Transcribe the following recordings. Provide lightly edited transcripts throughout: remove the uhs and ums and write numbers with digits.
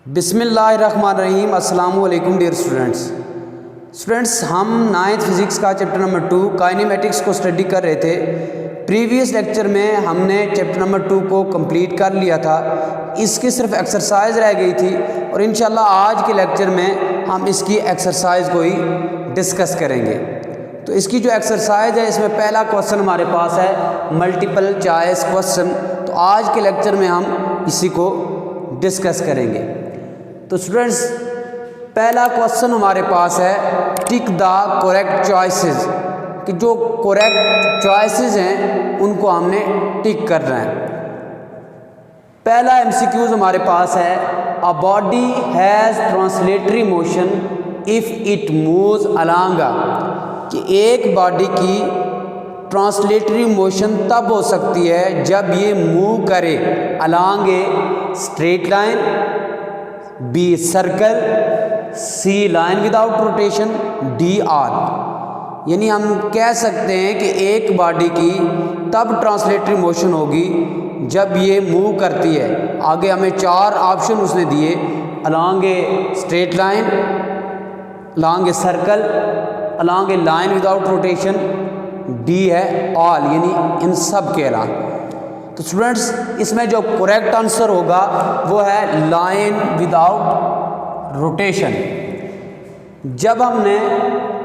बिस्मिल्लाहिर्रहमानिर्रहीम। अस्सलाम वालेकुम डियर स्टूडेंट्स, हम 9th फिज़िक्स का चैप्टर नंबर 2 काइनेमेटिक्स को स्टडी कर रहे थे। प्रीवियस लेक्चर में हमने चैप्टर नंबर 2 को कंप्लीट कर लिया था। इसकी सिर्फ एक्सरसाइज रह गई थी और इंशाल्लाह आज के लेक्चर में हम इसकी एक्सरसाइज को ही डिस्कस करेंगे। तो इसकी जो एक्सरसाइज है, इसमें पहला क्वेश्चन हमारे पास है मल्टीपल चॉइस क्वेश्चन। तो आज के लेक्चर में हम इसी को डिस्कस करेंगे। तो स्टूडेंट्स, पहला क्वेश्चन हमारे पास है टिक द करेक्ट चॉइसेस, कि जो करेक्ट चॉइसेस हैं उनको हमने टिक करना है। पहला एमसीक्यूज हमारे पास है a body has translatory motion if it moves along, कि एक बॉडी की ट्रांसलेटरी मोशन तब हो सकती है जब ये मूव करे along a straight line, B circle, C line without rotation, D arc. यानी हम कह सकते हैं कि एक बॉडी की तब ट्रांसलेटरी मोशन होगी जब ये मूव करती है। आगे हमें 4 ऑप्शन उसने दिए, along a straight line, along a circle, along A line without rotation, D है ऑल, यानी इन सब के अलावा। तो स्टूडेंट्स, इसमें जो करेक्ट आंसर होगा वो है लाइन विदाउट रोटेशन। जब हमने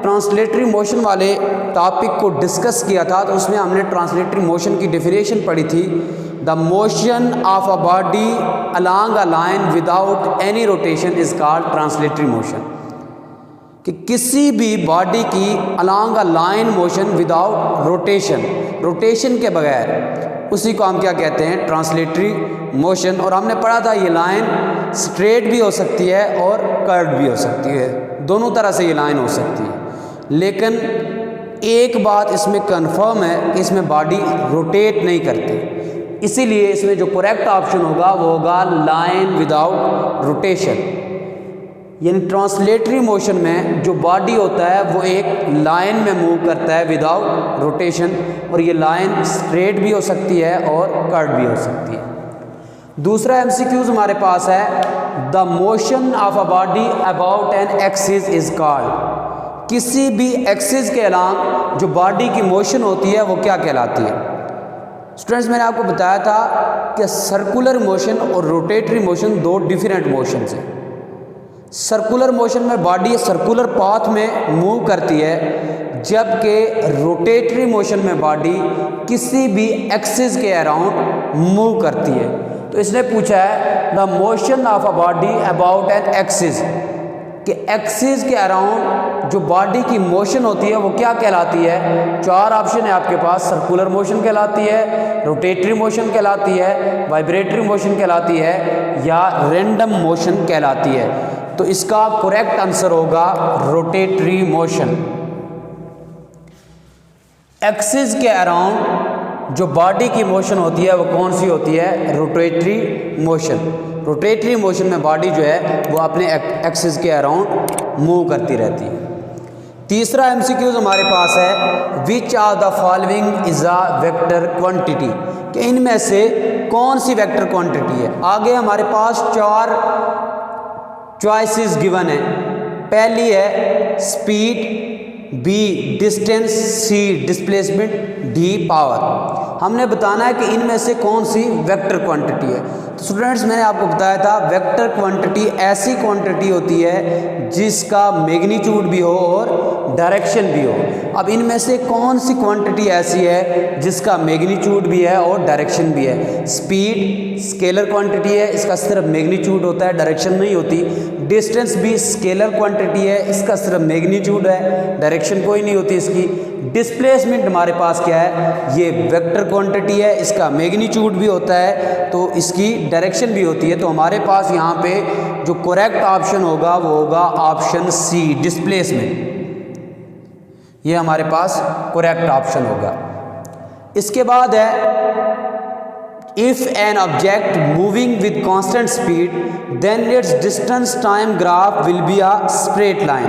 ट्रांसलेटरी मोशन वाले टॉपिक को डिस्कस किया था तो उसमें हमने ट्रांसलेटरी मोशन की डेफिनेशन पढ़ी थी, the motion of a body along a line without any rotation is called translatory motion, कि किसी भी बॉडी की along a line motion without rotation, rotation के बगैर, उसी को हम क्या कहते हैं, ट्रांसलेटरी मोशन। और हमने पढ़ा था ये लाइन स्ट्रेट भी हो सकती है और कर्व भी हो सकती है, दोनों तरह से ये लाइन हो सकती है। लेकिन एक बात इसमें कंफर्म है कि इसमें बॉडी रोटेट नहीं करती, इसीलिए इसमें जो करेक्ट ऑप्शन होगा वो होगा लाइन विदाउट रोटेशन। यानी ट्रांसलेटरी मोशन में जो बॉडी होता है वो एक लाइन में मूव करता है विदाउट रोटेशन, और ये लाइन स्ट्रेट भी हो सकती है और कर्व भी हो सकती है। दूसरा एमसीक्यूज हमारे पास है the motion of a body about an axis is called, किसी भी एक्सिस के अलोंग जो बॉडी की मोशन होती है वो क्या कहलाती है। स्टूडेंट्स, मैंने आपको बताया था कि सर्कुलर मोशन और रोटेटरी मोशन 2 डिफरेंट मोशंस हैं। सर्कुलर मोशन में बॉडी सर्कुलर पाथ में मूव करती है, जबकि रोटेटरी मोशन में बॉडी किसी भी एक्सिस के अराउंड मूव करती है। तो इसने पूछा है the motion of a body about an axis, कि एक्सिस के अराउंड जो बॉडी की मोशन होती है वो क्या कहलाती है। 4 ऑप्शन है आपके पास, सर्कुलर मोशन कहलाती है, रोटेटरी मोशन कहलाती है, वाइब्रेटरी मोशन कहलाती है, या रैंडम मोशन कहलाती है। तो इसका करेक्ट आंसर होगा रोटेटरी मोशन। एक्सिस के अराउंड जो बॉडी की मोशन होती है वो कौन सी होती है, रोटेटरी मोशन। रोटेटरी मोशन में बॉडी जो है वो अपने एक्सिस के अराउंड मूव करती रहती है। तीसरा एमसीक्यूज हमारे पास है which of the following is a vector quantity, कि इनमें से कौन सी वेक्टर क्वांटिटी है। आगे हमारे पास 4 चॉइसेस गिवन है। पहली है स्पीड, बी डिस्टेंस, सी डिस्प्लेसमेंट, डी पावर। हमने बताना है कि इनमें से कौन सी वेक्टर क्वांटिटी है। तो स्टूडेंट्स, मैंने आपको बताया था वेक्टर क्वांटिटी ऐसी क्वांटिटी होती है जिसका मैग्नीट्यूड भी हो और डायरेक्शन भी हो। अब इनमें से कौन सी क्वांटिटी ऐसी है जिसका मैग्नीट्यूड भी है और डायरेक्शन भी है। स्पीड स्केलर क्वांटिटी है, इसका सिर्फ मैग्नीट्यूड होता है, डायरेक्शन नहीं होती। डिस्टेंस भी स्केलर क्वांटिटी है, इसका सिर्फ मैग्नीट्यूड है, डायरेक्शन कोई नहीं होती इसकी। डिस्प्लेसमेंट हमारे पास क्या है, ये वेक्टर क्वांटिटी है, इसका मैग्नीट्यूड भी होता है तो इसकी डायरेक्शन भी होती है। तो हमारे पास यहाँ पे जो करेक्ट ऑप्शन होगा वो होगा ऑप्शन सी, डिस्प्लेसमेंट। ये हमारे पास करेक्ट ऑप्शन होगा। इसके बाद है if an object moving with constant speed then its distance time graph will be a straight line,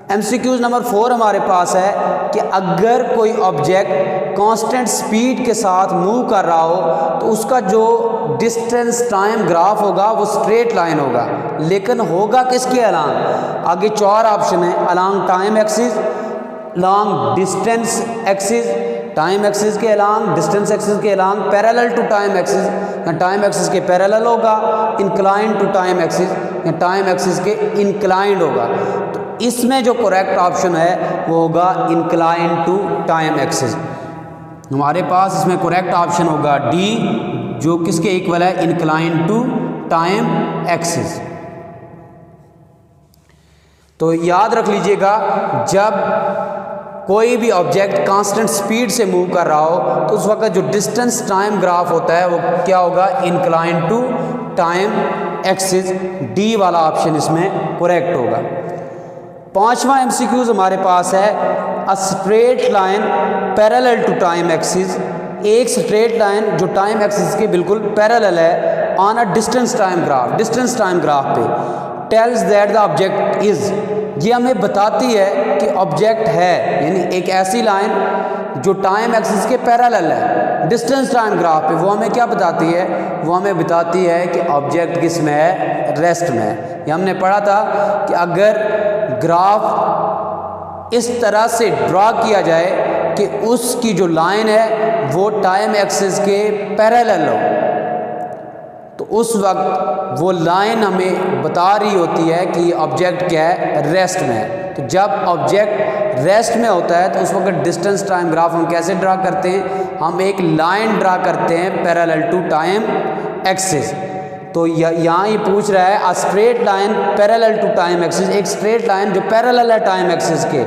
MCQs number 4 हमारे पास है कि अगर कोई ऑब्जेक्ट कांस्टेंट स्पीड के साथ मूव कर रहा हो तो उसका जो डिस्टेंस टाइम ग्राफ होगा वो स्ट्रेट लाइन होगा, लेकिन होगा किसके अलांग? आगे 4 ऑप्शन है, along time axis, long distance axis, time axis के अलांग, डिस्टेंस एक्सिस के along, parallel to time axis या टाइम एक्सिस के पैरेलल होगा, इंक्लाइंड टू टाइम एक्सिस या टाइम एक्सिस के इंक्लाइंड होगा। तो इसमें जो करेक्ट ऑप्शन है वो होगा इंक्लाइंड टू टाइम एक्सिस। हमारे पास इसमें करेक्ट ऑप्शन होगा डी, जो किसके इक्वल है? Inclined to time axis. तो याद रख लीजिएगा, जब कोई भी ऑब्जेक्ट कांस्टेंट स्पीड से मूव कर रहा हो तो उस वक्त जो डिस्टेंस टाइम ग्राफ होता है वो क्या होगा? Inclined to time axis. D वाला ऑप्शन इसमें करेक्ट होगा। 5वां MCQs हमारे पास है, a straight line parallel to time axis, एक स्ट्रेट लाइन जो टाइम एक्सिस के बिल्कुल पैरेलल है, on a distance time graph, distance time graph पे, tells that the object is, ये हमें बताती है कि ऑब्जेक्ट है, यानी एक ऐसी लाइन जो टाइम एक्सिस के पैरेलल है डिस्टेंस टाइम ग्राफ पे, वो हमें क्या बताती है? वो हमें बताती है कि ऑब्जेक्ट किस में है? रेस्ट में है। ये हमने पढ़ा था कि अगर ग्राफ इस तरह से ड्रा किया जाए कि उसकी जो लाइन है वो टाइम एक्सिस के पैरेलल हो, तो उस वक्त वो लाइन हमें बता रही होती है कि ऑब्जेक्ट क्या है? रेस्ट में है। तो जब ऑब्जेक्ट रेस्ट में होता है तो उस वक्त डिस्टेंस टाइम ग्राफ हम कैसे ड्रा करते हैं? हम एक लाइन ड्रा करते हैं पैरेलल टू टाइम एक्सिस। तो यहाँ ये पूछ रहा है, a straight line parallel to time axis, एक स्ट्रेट लाइन जो पैरेलल है टाइम एक्सिस के,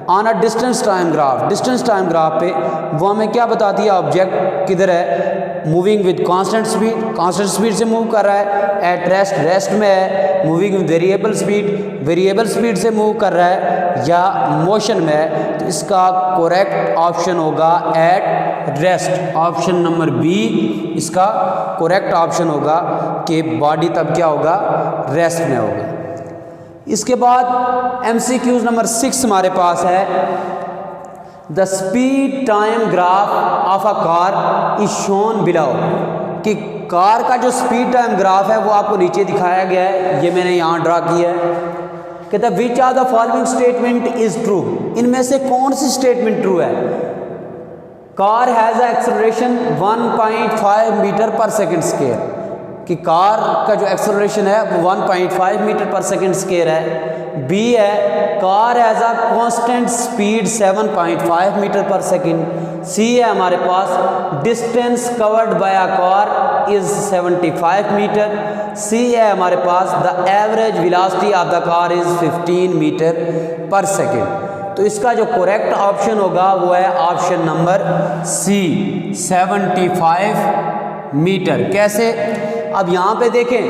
on a distance time graph, distance time graph पे वो हमें क्या बताती है? ऑब्जेक्ट किधर है? Moving with constant speed, constant speed से मूव कर रहा है, एट रेस्ट, रेस्ट में है, moving with variable speed, variable speed से मूव कर रहा है, या मोशन में है। तो इसका करेक्ट ऑप्शन होगा at rest. Option number B इसका करेक्ट ऑप्शन होगा कि बॉडी तब क्या होगा? रेस्ट में होगा। इसके बाद MCQs नंबर 6 हमारे पास है, the speed time graph of a car is shown below, कि कार का जो स्पीड टाइम ग्राफ है वो आपको नीचे दिखाया गया है, ये मैंने यहाँ ड्रा किया है। कहता है which are the following statement is true, इनमें से कौन सी स्टेटमेंट ट्रू है? Car has a acceleration 1.5 metre per second square, कि कार का जो एक्सेलरेशन है वो 1.5 मीटर पर सेकेंड स्क्वायर है। बी है, car has a constant speed 7.5 metre per second. C है हमारे पास, distance covered by a car is 75 metre. C है हमारे पास, the average velocity of the car is 15 metre per second. तो इसका जो करेक्ट ऑप्शन होगा वो है ऑप्शन नंबर सी, 75 मीटर। कैसे? अब यहाँ पे देखें,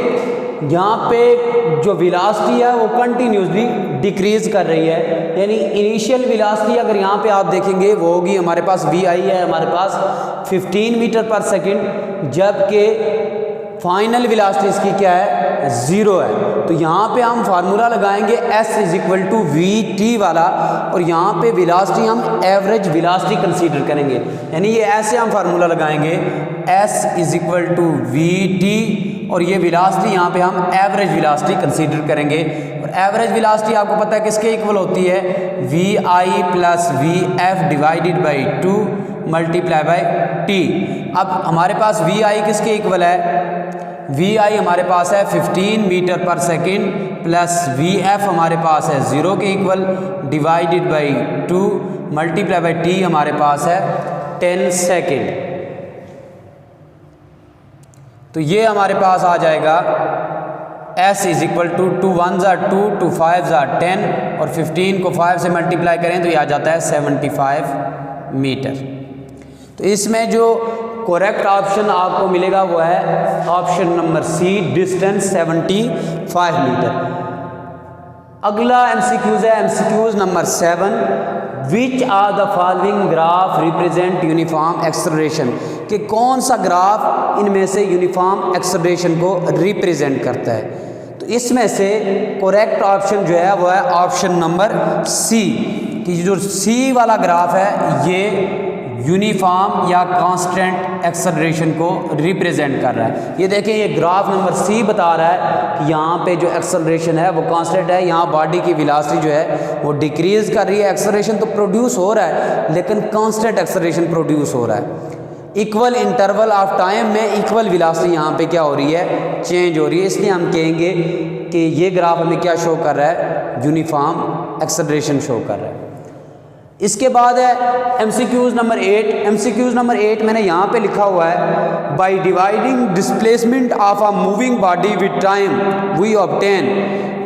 यहाँ पे जो वेलोसिटी है वो कंटिन्यूसली डिक्रीज कर रही है, यानी इनिशियल वेलोसिटी अगर यहाँ पे आप देखेंगे वो होगी हमारे पास VI है हमारे पास 15 मीटर पर सेकंड, जबकि फाइनल वेलोसिटी इसकी क्या है? 0 है। तो यहाँ पे हम फार्मूला लगाएंगे S is equal to VT वाला, और यहाँ पे वेलोसिटी हम एवरेज वेलोसिटी कंसीडर करेंगे, यानी ये ऐसे हम फार्मूला लगाएंगे S is equal to VT, और ये वेलोसिटी यहाँ पे हम एवरेज वेलोसिटी कंसीडर करेंगे। और एवरेज वेलोसिटी आपको पता है किसके इक्वल होती है? VI plus VF divided by 2 multiply by T। अब हमारे पास VI किसके इक्वल है? VI हमारे पास है 15 metre per second, plus VF हमारे पास है 0 के equal, divided by 2 multiply by T हमारे पास है 10 सेकेंड। तो ये हमारे पास आ जाएगा S इज इक्वल टू 2 1 ज़ा 2 2 5 ज़ा 10, और 15 को 5 से मल्टीप्लाई करें तो ये आ जाता है 75 मीटर। तो इसमें जो करेक्ट ऑप्शन आपको मिलेगा वो है option number C, distance 75 metre. अगला MCQs है MCQs नंबर 7, which are the following graph represent uniform acceleration, कि कौन सा ग्राफ इनमें से यूनिफॉर्म एक्सेलरेशन को रिप्रेजेंट करता है। तो इसमें से करेक्ट ऑप्शन जो है वो है ऑप्शन नंबर सी, कि जो सी वाला ग्राफ है ये यूनिफॉर्म या कांस्टेंट एक्सेलरेशन को रिप्रेजेंट कर रहा है। ये देखें, ये ग्राफ नंबर सी बता रहा है कि यहाँ पे जो एक्सेलरेशन है वो कांस्टेंट है, यहाँ बॉडी की वेलोसिटी जो है वो डिक्रीज कर रही है। एक्सेलरेशन तो प्रोड्यूस हो रहा है लेकिन कांस्टेंट एक्सेलरेशन प्रोड्यूस हो रहा है। इक्वल इंटरवल ऑफ टाइम में इक्वल वेलोसिटी यहाँ पे क्या हो रही है, चेंज हो रही है। इसलिए हम कहेंगे कि ये ग्राफ हमें क्या शो कर रहा है, यूनिफॉर्म एक्सेलरेशन शो कर रहा है। इसके बाद है एमसीक्यूज नंबर 8। एमसीक्यूज नंबर 8 मैंने यहाँ पे लिखा हुआ है, by dividing displacement of a moving body with time we obtain,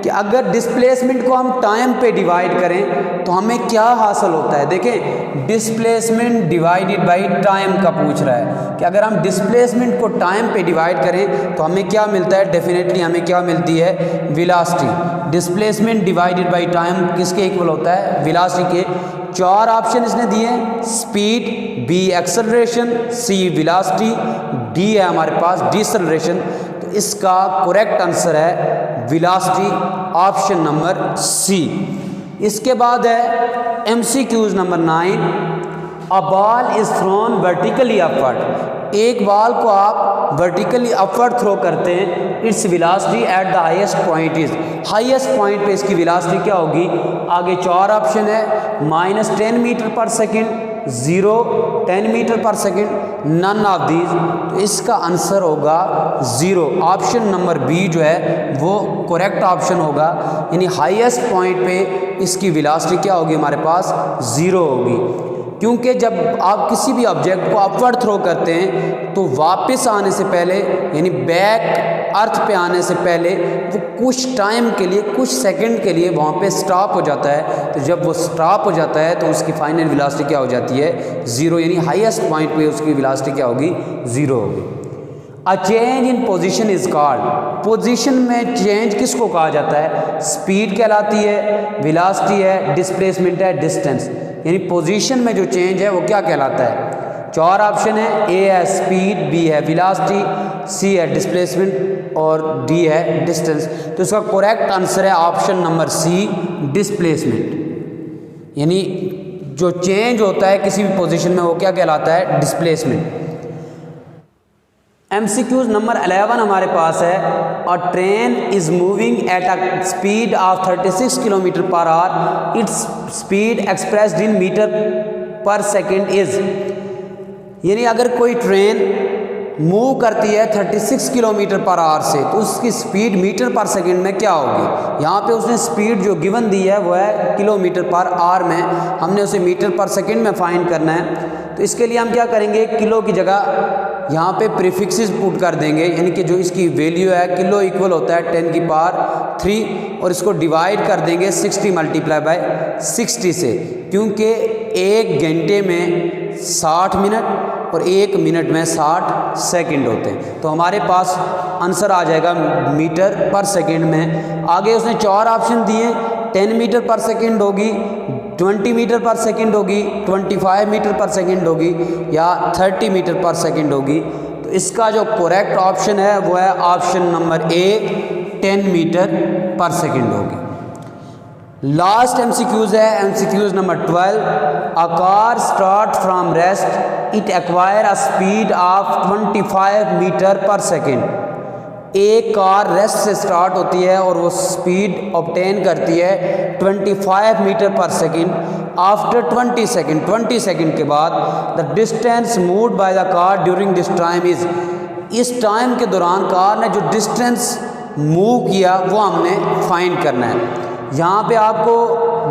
कि अगर डिस्प्लेसमेंट को हम टाइम पे डिवाइड करें तो हमें क्या हासिल होता है। देखें, डिस्प्लेसमेंट डिवाइडेड बाय टाइम का पूछ रहा है कि अगर हम डिस्प्लेसमेंट को टाइम पे डिवाइड करें तो हमें क्या मिलता है, डेफिनेटली हमें क्या मिलती है, velocity. Displacement divided by time किसके इक्वल होता है, वेलोसिटी के। 4 ऑप्शन इसने दिए हैं, स्पीड, बी एक्सेलरेशन, सी वेलोसिटी, डी है हमारे पास डिसेलरेशन। तो इसका करेक्ट आंसर है वेलोसिटी, ऑप्शन नंबर सी। इसके बाद है MCQs number 9। A ball is thrown vertically upward, एक बॉल को आप वर्टिकली अपवर्ड थ्रो करते हैं, its velocity at the highest point is, highest point पे इसकी वेलोसिटी क्या होगी। आगे 4 ऑप्शन है, -10 metre per second, 0, 10 metre per second, none of these. तो इसका आंसर होगा 0, ऑप्शन नंबर बी जो है वो करेक्ट ऑप्शन होगा। यानी हाईएस्ट पॉइंट पे इसकी वेलोसिटी क्या होगी, हमारे पास 0 होगी। क्योंकि जब आप किसी भी ऑब्जेक्ट को अपवर्ड थ्रो करते हैं तो वापस आने से पहले, यानी बैक अर्थ पे आने से पहले, वो कुछ टाइम के लिए, कुछ सेकंड के लिए वहाँ पे स्टॉप हो जाता है। तो जब वो स्टॉप हो जाता है तो उसकी फाइनल वेलोसिटी क्या हो जाती है, 0, यानी हाईएस्ट पॉइंट पे उसकी वेलोसिटी क्या होगी, 0 होगी। A change in position is called, position में चेंज किसको कहा जाता है, स्पीड कहलाती है, वेलोसिटी है, डिस्प्लेसमेंट है, डिस्टेंस। यानी पोजीशन में जो चेंज है वो क्या कहलाता है। 4 ऑप्शन है, ए है स्पीड, बी है वेलोसिटी, सी है डिस्प्लेसमेंट और डी है डिस्टेंस। तो इसका करेक्ट आंसर है ऑप्शन नंबर सी, डिस्प्लेसमेंट। यानी जो चेंज होता है किसी भी पोजीशन में वो क्या कहलाता है, डिस्प्लेसमेंट। एमसीक्यूज नंबर 11 हमारे पास है, a train is moving at a speed of 36 kilometre per hour, its speed expressed in metre per second is. यानी अगर कोई ट्रेन मूव करती है 36 किलोमीटर पर आवर से तो उसकी स्पीड मीटर पर सेकेंड में क्या होगी। यहाँ पे उसने स्पीड जो गिवन दी है वो है किलोमीटर पर आवर में, हमने उसे मीटर पर सेकेंड में फाइंड करना है। तो इसके लिए हम क्या करेंगे, किलो की जगह यहाँ पे प्रीफिक्सेस पुट कर देंगे, यानी कि जो इसकी वैल्यू है, किलो इक्वल होता है 10 की पावर 3, और इसको डिवाइड कर देंगे 60 मल्टीप्लाई बाय 60 से, क्योंकि 1 घंटे में 60 मिनट और 1 मिनट में 60 सेकंड होते हैं। तो हमारे पास आंसर आ जाएगा मीटर पर सेकंड में। आगे उसने 4 ऑप्शन दिए, 10 मीटर पर सेकंड होगी, 20 मीटर पर सेकंड होगी, 25 मीटर पर सेकंड होगी या 30 मीटर पर सेकंड होगी। तो इसका जो करेक्ट ऑप्शन है वो है option number A, 10 metre per second होगी। लास्ट एमसीक्यूज है MCQs number 12। A car start from rest, it acquire a speed of 25 metre per second. एक कार रेस्ट से स्टार्ट होती है और वो स्पीड ऑब्टेन करती है 25 metre per second after 20 second. 20 second के बाद the distance moved by the car during this time is, इस टाइम के दौरान कार ने जो डिस्टेंस मूव किया वो हमने फाइंड करना है। यहाँ पे आपको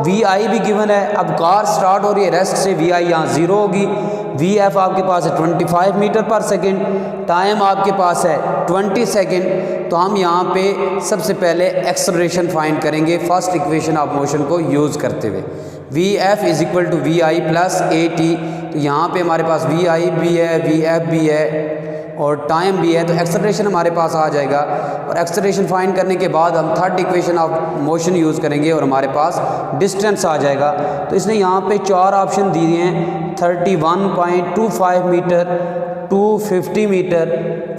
VI भी गिवन है। अब कार स्टार्ट हो रही है रेस्ट से, VI यहाँ 0 होगी, VF आपके पास है 25 मीटर पर सेकेंड, टाइम आपके पास है 20 सेकेंड। तो हम यहाँ पे सबसे पहले एक्सेलरेशन फाइंड करेंगे फर्स्ट इक्वेशन ऑफ मोशन को यूज़ करते हुए। VF is equal to VI plus AT। तो यहाँ पे हमारे पास VI भी है, VF भी है और टाइम भी है, तो एक्सेलरेशन हमारे पास आ जाएगा। और एक्सेलरेशन फाइंड करने के बाद हम third equation of motion use करेंगे और हमारे पास डिस्टेंस आ जाएगा। तो इसने यहाँ पे 4 ऑप्शन दिए हैं, 31.25 मीटर, 250 मीटर,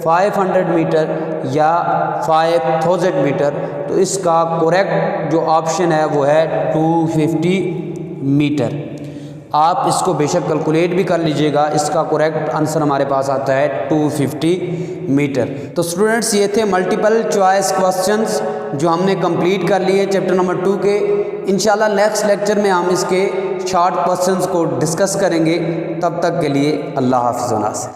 500 मीटर या 5000 मीटर। तो इसका करेक्ट जो ऑप्शन है वो है 250 मीटर। आप इसको बेशक कैलकुलेट भी कर लीजिएगा, इसका करेक्ट आंसर हमारे पास आता है 250 मीटर। तो स्टूडेंट्स ये थे मल्टीपल चॉइस क्वेश्चंस जो हमने कंप्लीट कर लिए चैप्टर नंबर 2 के। इंशाल्लाह नेक्स्ट लेक्चर में हम इसके शॉर्ट क्वेश्चंस को डिस्कस करेंगे। तब तक के लिए अल्लाह हाफ़िज़।